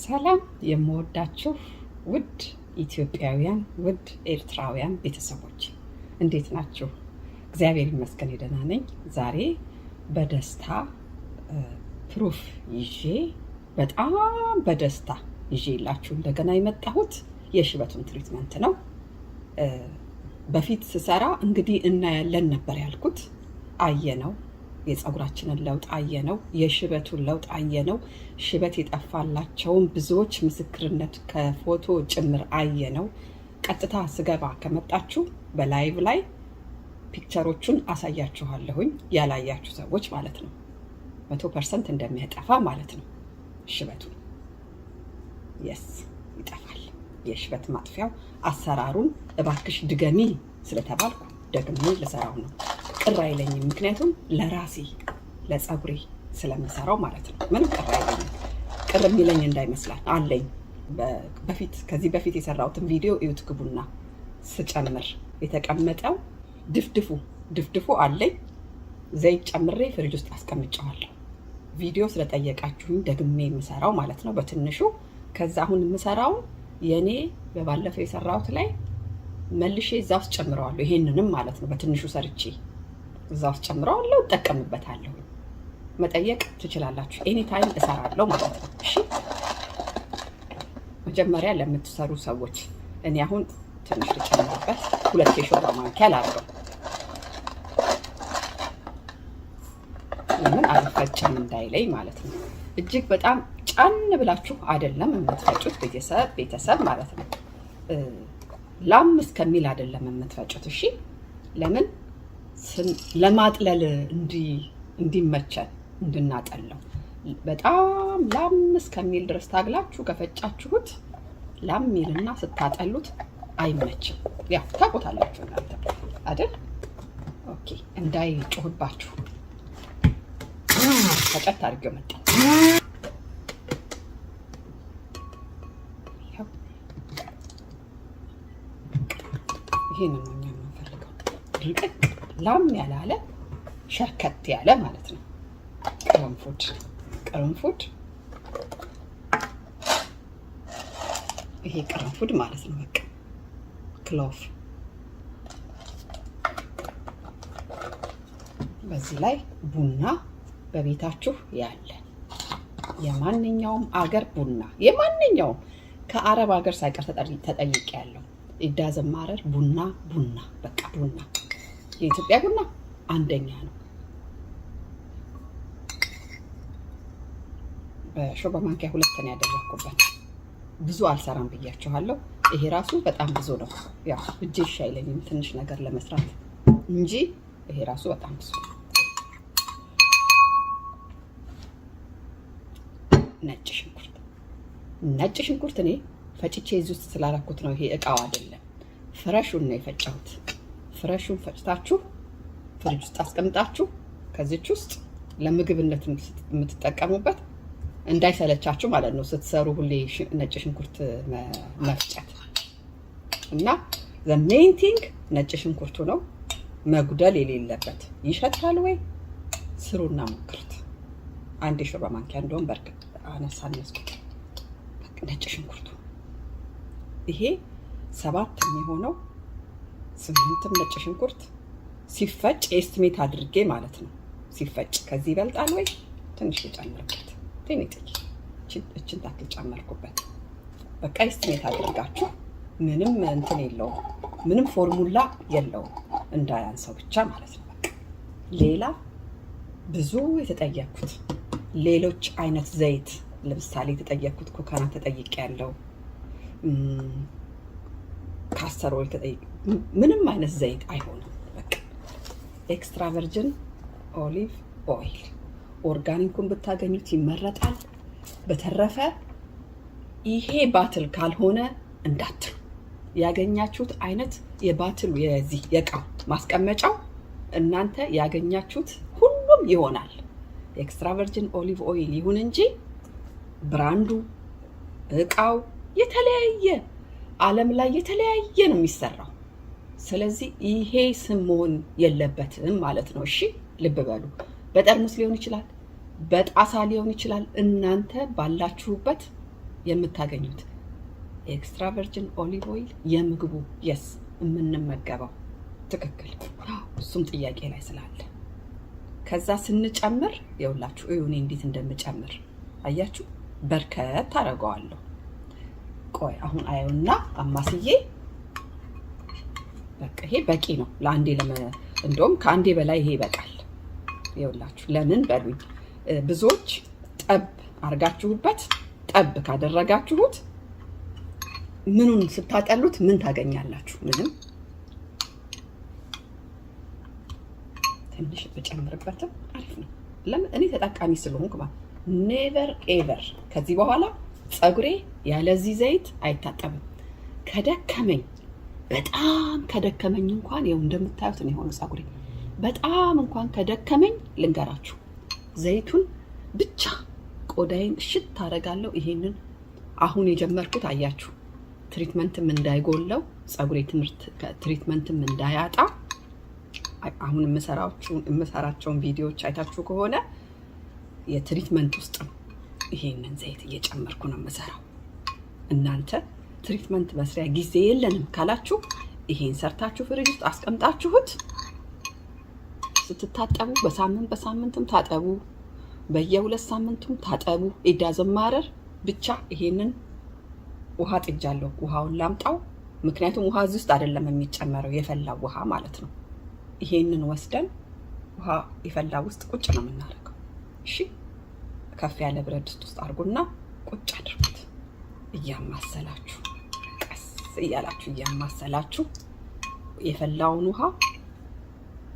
ሰላም የምወዳችሁ ውድ ኢትዮጵያውያን ውድ ኤርትራውያን ቤተሰቦች እንዴት ናችሁ? እግዚአብሔር ይመስገን ደህና ነኝ። ዛሬ በደስታ ፕሩፍ ይዤ በጣም በደስታ ይዤላችሁ እንደገና የመጣሁት የሽበቱን ትሪትመንት ነው። በፊት ስሰራ እንግዲህ እናያለን ነበር ያልኩት። አየነው፣ የፀጉራችንን ለውጥ አየነው፣ የሽበቱን ለውጥ አየነው። ሽበት የጠፋላቸውን ብዙዎች ምስክርነት ከፎቶ ጭምር አየነው። ቀጥታ ስገባ ከመጣችሁ በላይቭ ላይ ፒክቸሮቹን አሳያችኋለሁኝ። ያላያችሁ ሰዎች ማለት ነው 100% እንደሚያጠፋ ማለት ነው። ሽበቱን የስ ይጠፋል። የሽበት ማጥፊያው አሰራሩን እባክሽ ድገሚ ስለተባልኩ ደግሞ ልሰራው ነው። ቅር አይለኝም፣ ምክንያቱም ለራሴ ለፀጉሬ ስለምሰራው ማለት ነው። ምንም ቅር አይለኝም። ቅር የሚለኝ እንዳይመስላል አለኝ። ከዚህ በፊት የሰራሁትን ቪዲዮ እዩት ግቡና። ስጨምር የተቀመጠው ድፍድፉ አለኝ። ዘይት ጨምሬ ፍሪጅ ውስጥ አስቀምጨዋለሁ። ቪዲዮ ስለጠየቃችሁኝ ደግሜ የምሰራው ማለት ነው በትንሹ። ከዛ አሁን የምሰራው የኔ በባለፈው የሰራሁት ላይ መልሼ እዛ ውስጥ ጨምረዋለሁ። ይሄንንም ማለት ነው በትንሹ ሰርቼ እዛ ውስጥ ጨምረዋለሁ፣ እጠቀምበታለሁ። መጠየቅ ትችላላችሁ። ኤኒ ታይም እሰራለሁ ማለት ነው። እሺ፣ መጀመሪያ ለምትሰሩ ሰዎች እኔ አሁን ትንሽ ልጨምርበት፣ 2 የሾርባ ማንኪያ ላድርገው። ለምን አልፈጭም እንዳይለኝ ማለት ነው። እጅግ በጣም ጫን ብላችሁ አይደለም የምትፈጩት ቤተሰብ ማለት ነው። ላም እስከሚል አይደለም የምትፈጩት። እሺ፣ ለምን ለማጥለል እንዲመቸን እንድናጠለው በጣም ላም እስከሚል ድረስ ታግላችሁ ከፈጫችሁት ላም ሚልና ስታጠሉት አይመችም። ያው ታውቁታላችሁ እናንተ አይደል? ኦኬ፣ እንዳይጮህባችሁ ፈጨት አድርጌው መጣ። ይሄንን ነው እኛ የምንፈልገው። ድርቅ ላም ያላለ ሸርከት ያለ ማለት ነው። ቅርንፉድ ይሄ ቅርንፉድ ማለት ነው። በቃ ክሎቭ በዚህ ላይ ቡና በቤታችሁ ያለ የማንኛውም አገር ቡና የማንኛውም ከአረብ ሀገር ሳይቀር ተጠይቄ ያለው ይዳዘማረር ቡና በቃ ቡና የኢትዮጵያ ቡና አንደኛ ነው። በሾርባ ማንኪያ 2 ነው ያደረኩበት። ብዙ አልሰራም ብያችኋለሁ። ይሄ ራሱ በጣም ብዙ ነው። ያው እጄ አይለኝም ትንሽ ነገር ለመስራት እንጂ ይሄ ራሱ በጣም ብዙ ነው። ነጭ ሽንኩርት እኔ ፈጭቼ እዚህ ውስጥ ስላደረኩት ነው። ይሄ እቃው አይደለም፣ ፍረሹን ነው የፈጨሁት። ፍረሹን ፈጭታችሁ ፍሪጅ ውስጥ አስቀምጣችሁ ከዚች ውስጥ ለምግብነት የምትጠቀሙበት እንዳይሰለቻችሁ ማለት ነው። ስትሰሩ ሁሌ ነጭ ሽንኩርት መፍጨት እና the main thing ነጭ ሽንኩርቱ ነው መጉደል የሌለበት። ይሸታል ወይ ስሩና ሞክሩት። አንድ የሾርባ ማንኪያ እንደውም በርግጥ አነሳነስኩት። ነጭ ሽንኩርቱ ይሄ 7 የሚሆነው 8 ነጭ ሽንኩርት ሲፈጭ ኤስቲሜት አድርጌ ማለት ነው። ሲፈጭ ከዚህ ይበልጣል ወይ ትንሽ ልጨምርበት። እችን ታክል ጨመርኩበት። በቃ ኤስቲሜት አድርጋችሁ ምንም እንትን የለውም፣ ምንም ፎርሙላ የለውም፣ እንዳያንሰው ብቻ ማለት ነው። በቃ ሌላ ብዙ የተጠየኩት ሌሎች አይነት ዘይት ለምሳሌ የተጠየኩት ኮኮናት ተጠይቄ ያለው ካስተር ኦይል ተጠይቄ ምንም አይነት ዘይት አይሆንም። በቃ ኤክስትራ ቨርጂን ኦሊቭ ኦይል ኦርጋኒኩን ብታገኙት ይመረጣል። በተረፈ ይሄ ባትል ካልሆነ እንዳትሉ። ያገኛችሁት አይነት የባትሉ የዚህ የእቃው ማስቀመጫው እናንተ ያገኛችሁት ሁሉም ይሆናል። ኤክስትራ ቨርጂን ኦሊቭ ኦይል ይሁን እንጂ ብራንዱ እቃው የተለያየ ዓለም ላይ የተለያየ ነው የሚሰራው። ስለዚህ ይሄ ስም መሆን የለበትም ማለት ነው። እሺ ልብ በሉ። በጠርሙስ ሊሆን ይችላል፣ በጣሳ ሊሆን ይችላል። እናንተ ባላችሁበት የምታገኙት ኤክስትራ ቨርጂን ኦሊቭ ኦይል የምግቡ የስ የምንመገበው ትክክል። እሱም ጥያቄ ላይ ስላለ ከዛ ስንጨምር ይኸውላችሁ እኔ እንዴት እንደምጨምር አያችሁ። በርከት አደርገዋለሁ። ቆይ አሁን አየውና አማስዬ በቃ ይሄ በቂ ነው ለአንዴ እንደውም ከአንዴ በላይ ይሄ ይበቃል። ይኸውላችሁ ለምን በሉኝ፣ ብዙዎች ጠብ አርጋችሁበት ጠብ ካደረጋችሁት ምኑን ስታጠሉት ምን ታገኛላችሁ? ምንም። ትንሽ ብጨምርበትም አሪፍ ነው። ለምን እኔ ተጠቃሚ ስለሆንኩ ማለት ኔቨር ኤቨር ከዚህ በኋላ ፀጉሬ ያለዚህ ዘይት አይታጠብም። ከደከመኝ በጣም ከደከመኝ እንኳን ይኸው እንደምታዩት ነው የሆነ ፀጉሬ በጣም እንኳን ከደከመኝ ልንገራችሁ፣ ዘይቱን ብቻ ቆዳዬን እሽት ታደርጋለሁ። ይሄንን አሁን የጀመርኩት አያችሁ፣ ትሪትመንትም እንዳይጎለው ፀጉሬ ትሪትመንትም እንዳያጣ አሁን የምሰራቸውን ቪዲዮዎች አይታችሁ ከሆነ የትሪትመንት ውስጥ ነው ይሄንን ዘይት እየጨመርኩ ነው የምሰራው። እናንተ ትሪትመንት መስሪያ ጊዜ የለንም ካላችሁ ይሄን ሰርታችሁ ፍሪጅ ውስጥ አስቀምጣችሁት ስትታጠቡ በሳምንትም ታጠቡ፣ በየ2 ሳምንቱም ታጠቡ። ኢዳዘማረር ብቻ ይሄንን ውሃ ጥጃለሁ። ውሃውን ላምጣው፣ ምክንያቱም ውሃ እዚህ ውስጥ አይደለም የሚጨመረው የፈላው ውሃ ማለት ነው። ይሄንን ወስደን ውሃ የፈላው ውስጥ ቁጭ ነው የምናደርገው። እሺ ከፍ ያለ ብረት ድስት ውስጥ አድርጉና ቁጭ አድርጉት። እያማሰላችሁ ቀስ እያላችሁ እያማሰላችሁ የፈላውን ውሃ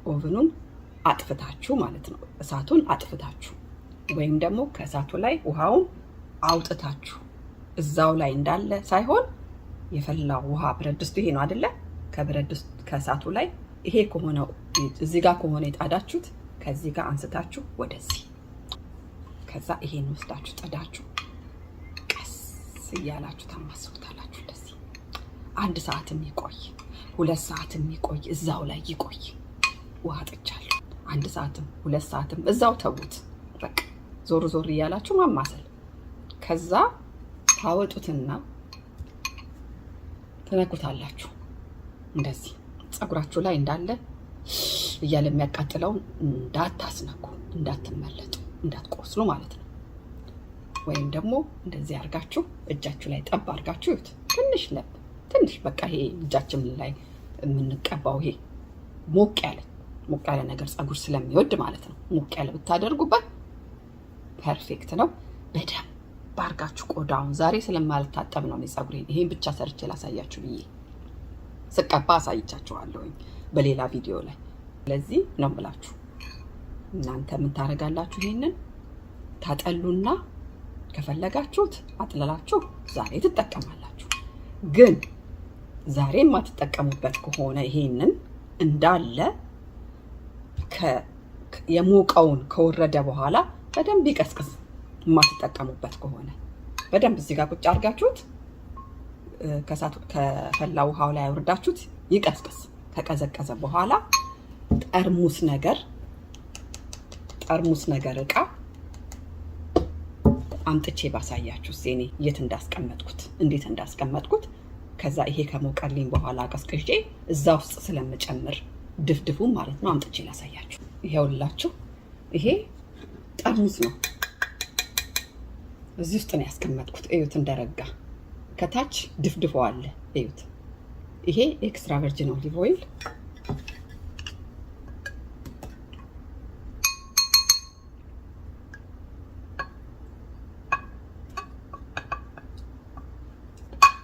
ኦቭኑን አጥፍታችሁ ማለት ነው፣ እሳቱን አጥፍታችሁ ወይም ደግሞ ከእሳቱ ላይ ውሃውን አውጥታችሁ እዛው ላይ እንዳለ ሳይሆን የፈላው ውሃ ብረት ድስቱ ይሄ ነው አይደለ? ከብረት ድስት ከእሳቱ ላይ ይሄ ከሆነ እዚህ ጋር ከሆነ የጣዳችሁት ከዚህ ጋር አንስታችሁ ወደዚህ፣ ከዛ ይሄን ወስዳችሁ ጥዳችሁ ቀስ እያላችሁ ታማስሉታላችሁ። እንደዚህ 1 ሰዓትም ይቆይ 2 ሰዓትም ይቆይ እዛው ላይ ይቆይ። ውሃ ጥቻለሁ። 1 ሰዓትም 2 ሰዓትም እዛው ተውት። በቃ ዞር ዞር እያላችሁ ማማሰል። ከዛ ታወጡትና ትነኩታላችሁ። እንደዚህ ፀጉራችሁ ላይ እንዳለ እያለ የሚያቃጥለውን እንዳታስነኩ፣ እንዳትመለጡ፣ እንዳትቆስሉ ማለት ነው። ወይም ደግሞ እንደዚህ አርጋችሁ እጃችሁ ላይ ጠብ አርጋችሁ ይሁት ትንሽ በቃ ይሄ እጃችን ላይ የምንቀባው ይሄ ሞቅ ያለ ነገር ፀጉር ስለሚወድ ማለት ነው። ሞቅ ያለ ብታደርጉበት ፐርፌክት ነው። በደንብ ባርጋችሁ ቆዳውን ዛሬ ስለማልታጠብ ነው ፀጉሬን ይሄን ብቻ ሰርቼ ላሳያችሁ ብዬ ስቀባ አሳይቻችኋለሁኝ በሌላ ቪዲዮ ላይ። ስለዚህ ነው የምላችሁ እናንተ ምን ታረጋላችሁ? ይሄንን ታጠሉና ከፈለጋችሁት አጥለላችሁ ዛሬ ትጠቀማላችሁ። ግን ዛሬ የማትጠቀሙበት ከሆነ ይሄንን እንዳለ የሞቀውን ከወረደ በኋላ በደንብ ይቀስቅስ። የማትጠቀሙበት ከሆነ በደንብ እዚህ ጋር ቁጭ አድርጋችሁት ከፈላ ውሃው ላይ አውርዳችሁት ይቀስቅስ። ከቀዘቀዘ በኋላ ጠርሙስ ነገር እቃ አምጥቼ ባሳያችሁ እኔ የት እንዳስቀመጥኩት እንዴት እንዳስቀመጥኩት። ከዛ ይሄ ከሞቀልኝ በኋላ ቀስቅሼ እዛ ውስጥ ስለምጨምር ድፍድፉ ማለት ነው አምጥቼ ላሳያችሁ። ይሄውላችሁ ይሄ ጠርሙስ ነው። እዚህ ውስጥ ነው ያስቀመጥኩት። እዩት እንደረጋ ከታች ድፍድፎ አለ። እዩት። ይሄ ኤክስትራ ቨርጂን ኦሊቭ ኦይል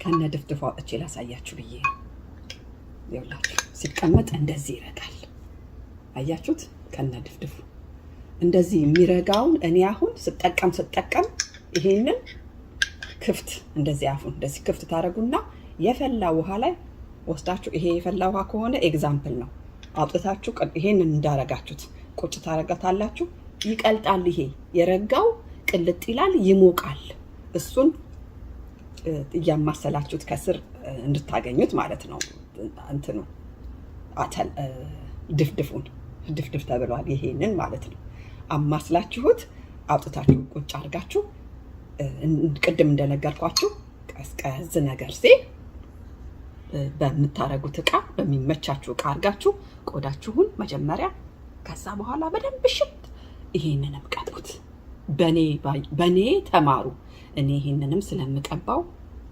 ከነ ድፍድፎ አውጥቼ ላሳያችሁ ብዬ ነው። ይኸውላችሁ ሲቀመጥ እንደዚህ ይረጋል። አያችሁት? ከነ ድፍድፉ እንደዚህ የሚረጋውን እኔ አሁን ስጠቀም ይሄንን ክፍት እንደዚህ አፉን እንደዚህ ክፍት ታረጉና የፈላ ውሃ ላይ ወስዳችሁ ይሄ የፈላ ውሃ ከሆነ ኤግዛምፕል ነው አውጥታችሁ ይሄንን እንዳረጋችሁት ቁጭ ታረጋታላችሁ። ይቀልጣል። ይሄ የረጋው ቅልጥ ይላል፣ ይሞቃል። እሱን እያማሰላችሁት ከስር እንድታገኙት ማለት ነው። እንትኑ ድፍድፍ ተብሏል። ይሄንን ማለት ነው አማስላችሁት አውጥታችሁ ቁጭ አድርጋችሁ ቅድም እንደነገርኳችሁ ቀዝቀዝ ነገር ሲል በምታረጉት እቃ በሚመቻችሁ እቃ አድርጋችሁ ቆዳችሁን መጀመሪያ፣ ከዛ በኋላ በደንብ ሽት ይሄንንም ቀቡት። በኔ ተማሩ። እኔ ይሄንንም ስለምቀባው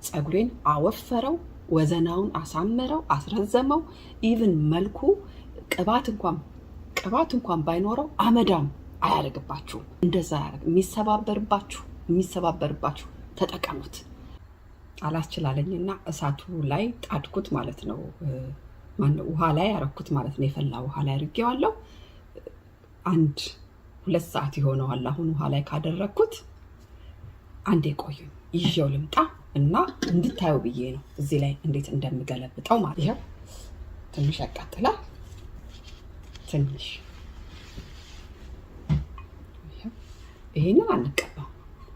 ፀጉሬን አወፈረው፣ ወዘናውን አሳመረው፣ አስረዘመው። ኢቭን መልኩ ቅባት እንኳን ባይኖረው አመዳም አያደርግባችሁም። እንደዛ የሚሰባበርባችሁ ተጠቀሙት። አላስችላለኝና እሳቱ ላይ ጣድኩት ማለት ነው። ውሃ ላይ ያረኩት ማለት ነው። የፈላ ውሃ ላይ አድርጌዋለሁ። 1-2 ሰዓት ይሆነዋል። አሁን ውሃ ላይ ካደረግኩት አንዴ ቆዩ፣ ይዤው ልምጣ እና እንድታዩ ብዬ ነው እዚህ ላይ እንዴት እንደምገለብጠው ማለት ነው። ትንሽ ያቃጥላል። ትንሽ ይሄንን አንቀባው።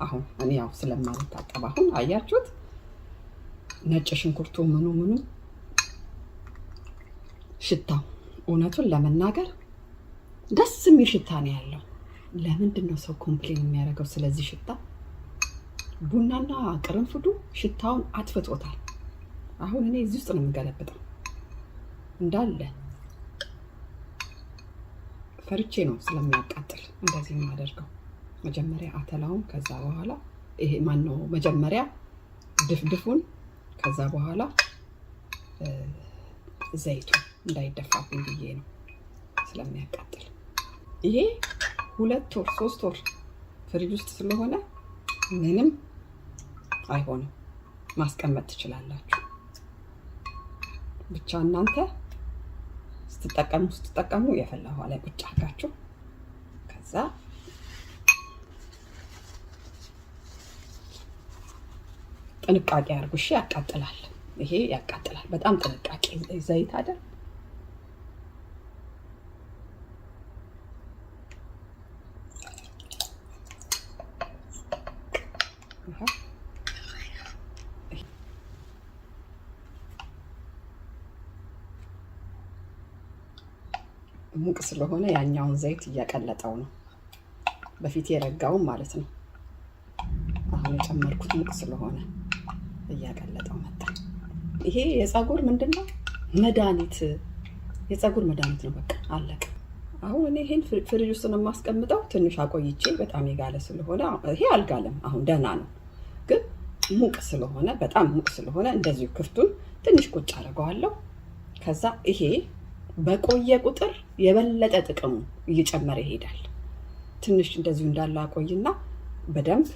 አሁን እኔ ያው ስለማልታጠብ አሁን አያችሁት፣ ነጭ ሽንኩርቱ ምኑ ሽታው እውነቱን ለመናገር ደስ የሚል ሽታ ነው ያለው። ለምንድን ነው ሰው ኮምፕሌን የሚያደርገው ስለዚህ ሽታ? ቡናና ቅርንፉዱ ሽታውን አጥፍቶታል። አሁን እኔ እዚህ ውስጥ ነው የምገለብጠው እንዳለ። ፈርቼ ነው ስለሚያቃጥል እንደዚህ የማደርገው። መጀመሪያ አተላውን፣ ከዛ በኋላ ይሄ መጀመሪያ ድፍድፉን፣ ከዛ በኋላ ዘይቱ እንዳይደፋብኝ ብዬ ነው ስለሚያቃጥል። ይሄ 2 ወር 3 ወር ፍሪጅ ውስጥ ስለሆነ ምንም አይሆንም፣ ማስቀመጥ ትችላላችሁ። ብቻ እናንተ ስትጠቀሙ የፈላ ውሃ ላይ ቁጭ አድርጋችሁ ከዛ ጥንቃቄ አድርጉ። እሺ፣ ያቃጥላል። ይሄ ያቃጥላል በጣም ጥንቃቄ። ዘይት አይደል? ሙቅ ስለሆነ ያኛውን ዘይት እያቀለጠው ነው። በፊት የረጋውን ማለት ነው። አሁን የጨመርኩት ሙቅ ስለሆነ እያቀለጠው መጣ። ይሄ የፀጉር ምንድነው መድኃኒት፣ የፀጉር መድኃኒት ነው። በቃ አለቀ። አሁን እኔ ይሄን ፍሪጅ ውስጥ ነው የማስቀምጠው። ትንሽ አቆይቼ በጣም የጋለ ስለሆነ ይሄ አልጋለም፣ አሁን ደህና ነው። ግን ሙቅ ስለሆነ በጣም ሙቅ ስለሆነ እንደዚሁ ክፍቱን ትንሽ ቁጭ አደርገዋለሁ። ከዛ ይሄ በቆየ ቁጥር የበለጠ ጥቅሙ እየጨመረ ይሄዳል። ትንሽ እንደዚሁ እንዳለ አቆይና በደንብ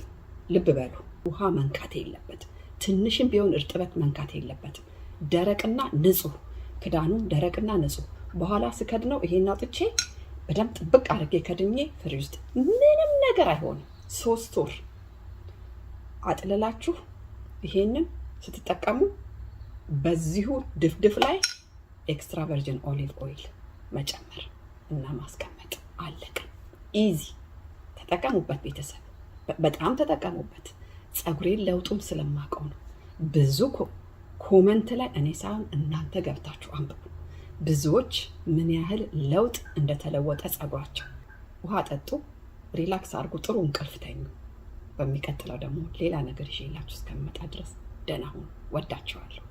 ልብ በሉ፣ ውሃ መንካት የለበትም። ትንሽም ቢሆን እርጥበት መንካት የለበትም። ደረቅና ንጹህ፣ ክዳኑም ደረቅና ንጹህ። በኋላ ስከድነው ይሄን አውጥቼ በደንብ ጥብቅ አድርጌ ከድኜ ፍሪጅ ውስጥ ምንም ነገር አይሆንም። 3 ወር አጥልላችሁ ይሄንን ስትጠቀሙ በዚሁ ድፍድፍ ላይ ኤክስትራ ቨርጂን ኦሊቭ ኦይል መጨመር እና ማስቀመጥ አለቀ። ኢዚ። ተጠቀሙበት ቤተሰብ፣ በጣም ተጠቀሙበት። ፀጉሬን ለውጡም ስለማውቀው ነው። ብዙ ኮመንት ላይ እኔ ሳይሆን እናንተ ገብታችሁ አንብቡ። ብዙዎች ምን ያህል ለውጥ እንደተለወጠ ፀጉራቸው። ውሃ ጠጡ፣ ሪላክስ አድርጉ፣ ጥሩ እንቅልፍ ተኙ። በሚቀጥለው ደግሞ ሌላ ነገር ይዤላችሁ እስከምመጣ ድረስ ደህና ሁኑ። ወዳችኋለሁ።